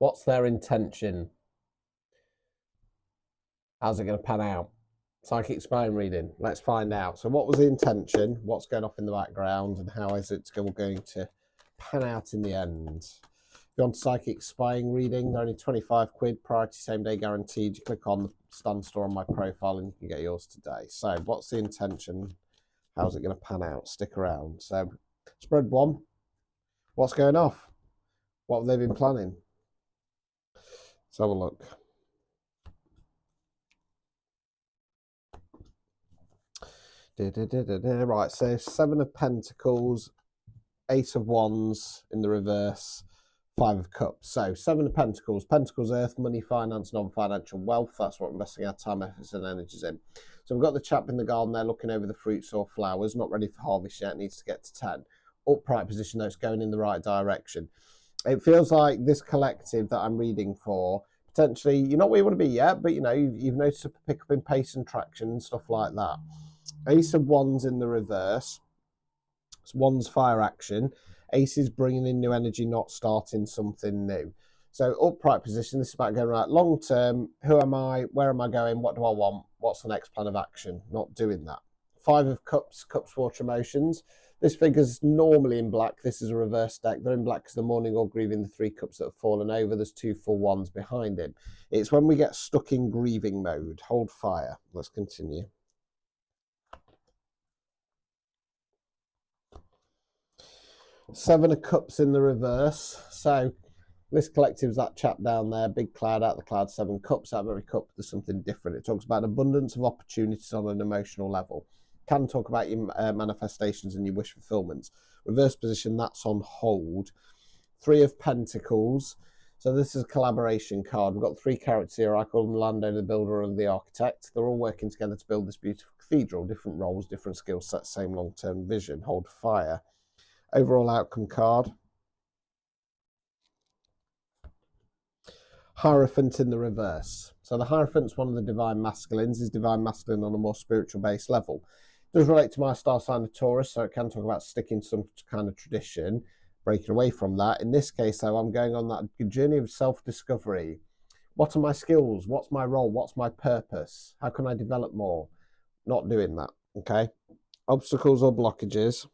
What's their intention? How's it going to pan out? Psychic spine reading. Let's find out. So what was the intention? What's going off in the background? And how is it going to pan out in the end? If you want psychic spying reading, they're only 25 quid, priority same day guaranteed. You click on the stand store on my profile and you can get yours today. So what's the intention? How's it going to pan out? Stick around. So spread one. What's going off? What have they been planning? Let's have a look. Right, so 7 of Pentacles, 8 of Wands in the reverse, 5 of Cups. So 7 of Pentacles, Pentacles, earth, money, finance, non-financial wealth. That's what we're investing our time, efforts and energies in. So we've got the chap in the garden there looking over the fruits or flowers, not ready for harvest yet, needs to get to 10. Upright position though, it's going in the right direction. It feels like this collective that I'm reading for, potentially, you're not where you want to be yet, but you know, you've noticed a pick up in pace and traction and stuff like that. Ace of Wands in the reverse. It's Wands fire action. Ace is bringing in new energy, not starting something new. So upright position, this is about going right long term. Who am I? Where am I going? What do I want? What's the next plan of action? Not doing that. 5 of Cups, Cups, water emotions. This figure's normally in black. This is a reverse deck. They're in black because they're mourning or grieving the 3 cups that have fallen over. There's 2 full wands behind him. It's when we get stuck in grieving mode. Hold fire. Let's continue. Seven of Cups in the reverse. So this collective's that chap down there, big cloud out the cloud, 7 cups. Out of every cup, there's something different. It talks about abundance of opportunities on an emotional level. Can talk about your manifestations and your wish fulfillments. Reverse position, that's on hold. 3 of Pentacles. So this is a collaboration card. We've got 3 characters here. I call them the landowner, the builder, and the architect. They're all working together to build this beautiful cathedral. Different roles, different skill sets, same long-term vision. Hold fire. Overall outcome card. Hierophant in the reverse. So the Hierophant's one of the divine masculines. Is divine masculine on a more spiritual based level. It does relate to my star sign of Taurus, so it can talk about sticking to some kind of tradition, breaking away from that. In this case, though, I'm going on that journey of self-discovery. What are my skills? What's my role? What's my purpose? How can I develop more? Not doing that, okay? Obstacles or blockages.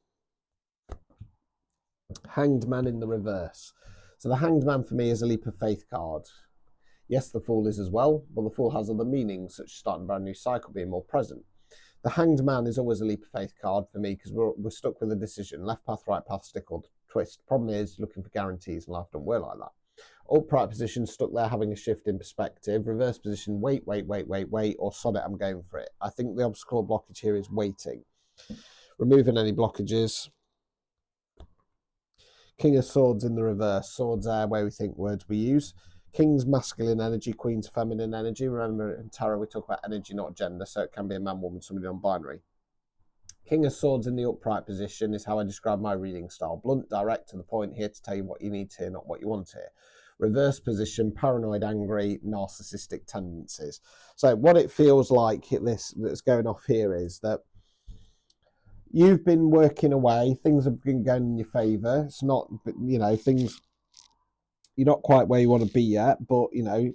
Hanged Man in the reverse. So the Hanged Man for me is a leap of faith card. Yes, the Fool is as well, but the Fool has other meanings, such as starting a brand new cycle, being more present. The Hanged Man is always a leap of faith card for me because we're stuck with a decision. Left path, right path, stick or twist. Problem is looking for guarantees and life don't work like that. Upright position, stuck there having a shift in perspective. Reverse position, wait, or sod it, I'm going for it. I think the obstacle or blockage here is waiting. Removing any blockages. King of Swords in the reverse. Swords are where we think words we use. King's masculine energy, Queen's feminine energy. Remember in tarot we talk about energy, not gender, so it can be a man, woman, somebody non-binary. King of Swords in the upright position is how I describe my reading style. Blunt, direct, to the point, here to tell you what you need to hear, not what you want to hear. Reverse position, paranoid, angry, narcissistic tendencies. So what it feels like that's going off here is that you've been working away, things have been going in your favour. It's not, you know, things, you're not quite where you want to be yet, but, you know,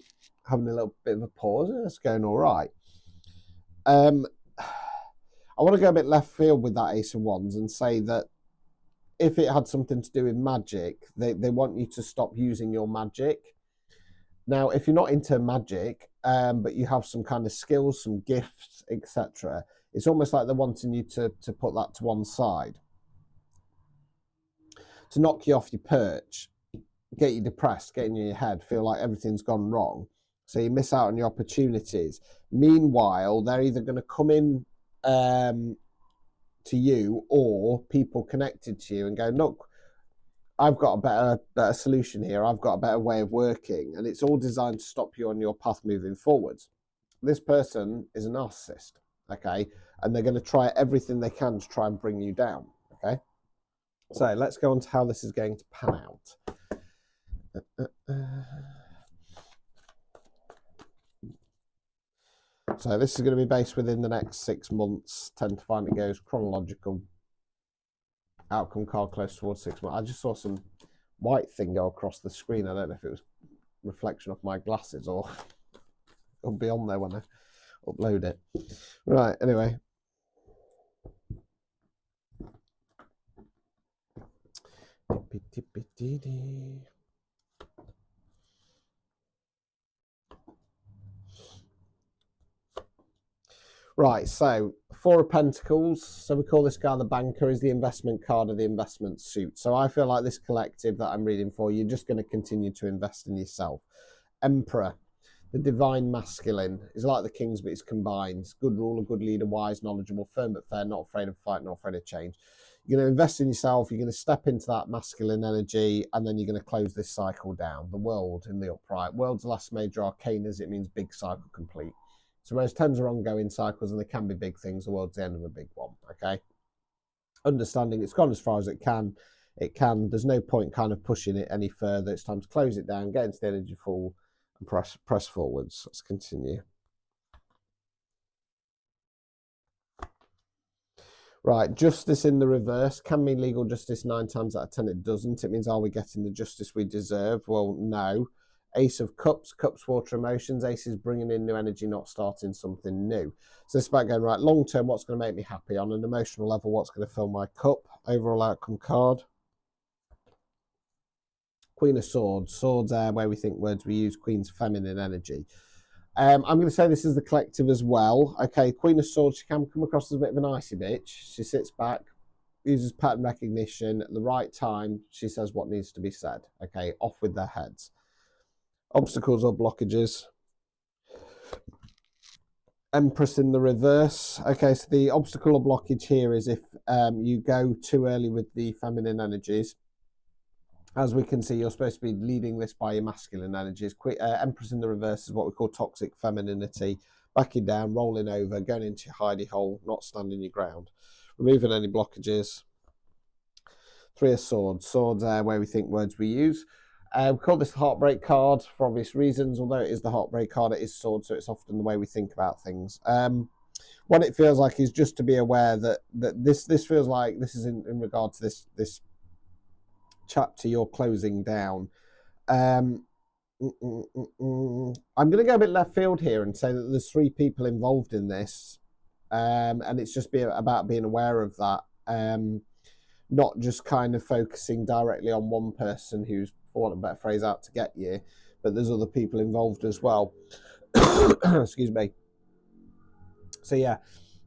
having a little bit of a pause, it's going all right. I want to go a bit left field with that Ace of Wands and say that if it had something to do with magic, they want you to stop using your magic. Now, if you're not into magic, but you have some kind of skills, some gifts, etc., it's almost like they're wanting you to put that to one side, to knock you off your perch, get you depressed, get in your head, feel like everything's gone wrong. So you miss out on your opportunities. Meanwhile, they're either going to come in to you or people connected to you and go, look, I've got a better solution here. I've got a better way of working. And it's all designed to stop you on your path moving forwards. This person is a narcissist, okay? And they're going to try everything they can to try and bring you down, okay? So let's go on to how this is going to pan out. So this is going to be based within the next 6 months. Tend to find it goes chronological. Outcome card close towards 6 months. I just saw some white thing go across the screen. I don't know if it was reflection off my glasses, or it'll be on there when I upload it. Right, anyway. Right, so Four of Pentacles, so we call this guy the banker, is the investment card of the investment suit. So I feel like this collective that I'm reading for, you're just going to continue to invest in yourself. Emperor, the divine masculine, is like the kings, but it's combined. Good ruler, good leader, wise, knowledgeable, firm but fair, not afraid of fight, not afraid of change. You're going to invest in yourself, you're going to step into that masculine energy, and then you're going to close this cycle down. The world in the upright. World's last major arcanas, it means big cycle complete. So whereas 10s are ongoing cycles and they can be big things, the world's the end of a big one, okay? Understanding it's gone as far as it can. There's no point kind of pushing it any further. It's time to close it down, get into the energy full, and press forwards. Let's continue. Right, justice in the reverse can mean legal justice 9 times out of 10. It doesn't. It means, are we getting the justice we deserve? Well, no. Ace of Cups, Cups, water, emotions. Ace is bringing in new energy, not starting something new. So it's about going, right, long term, what's going to make me happy? On an emotional level, what's going to fill my cup? Overall outcome card. Queen of Swords. Swords are where we think words we use. Queen's feminine energy. I'm going to say this is the collective as well. Okay, Queen of Swords, she can come across as a bit of an icy bitch. She sits back, uses pattern recognition. At the right time, she says what needs to be said. Okay, off with their heads. Obstacles or blockages. Empress in the reverse. Okay, so the obstacle or blockage here is if you go too early with the feminine energies. As we can see, you're supposed to be leading this by your masculine energies. Empress in the reverse is what we call toxic femininity. Backing down, rolling over, going into your hidey hole, not standing your ground. Removing any blockages. Three of Swords. Swords are where we think words we use. We call this the heartbreak card for obvious reasons. Although it is the heartbreak card, it is swords, so it's often the way we think about things. What it feels like is just to be aware that this feels like this is in regard to this chapter you're closing down. I'm going to go a bit left field here and say that there's 3 people involved in this, and it's just about being aware of that. Not just kind of focusing directly on one person who's, for want of a better phrase, out to get you, but there's other people involved as well. Excuse me. So yeah,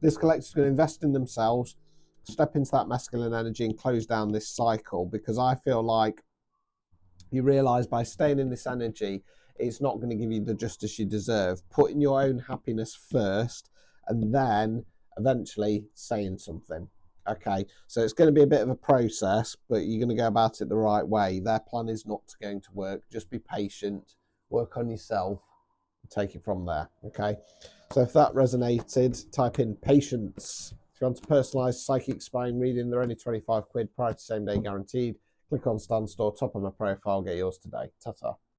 this collector's going to invest in themselves, step into that masculine energy and close down this cycle, because I feel like you realise by staying in this energy, it's not going to give you the justice you deserve. Putting your own happiness first and then eventually saying something. Okay, so it's going to be a bit of a process, but you're going to go about it the right way. Their plan is not going to work. Just be patient, work on yourself, and take it from there. Okay, so if that resonated, type in patience. If you want a personalised psychic spine reading, they're only 25 quid, prior to same day guaranteed. Click on Stand Store, top of my profile, get yours today. Ta-ta.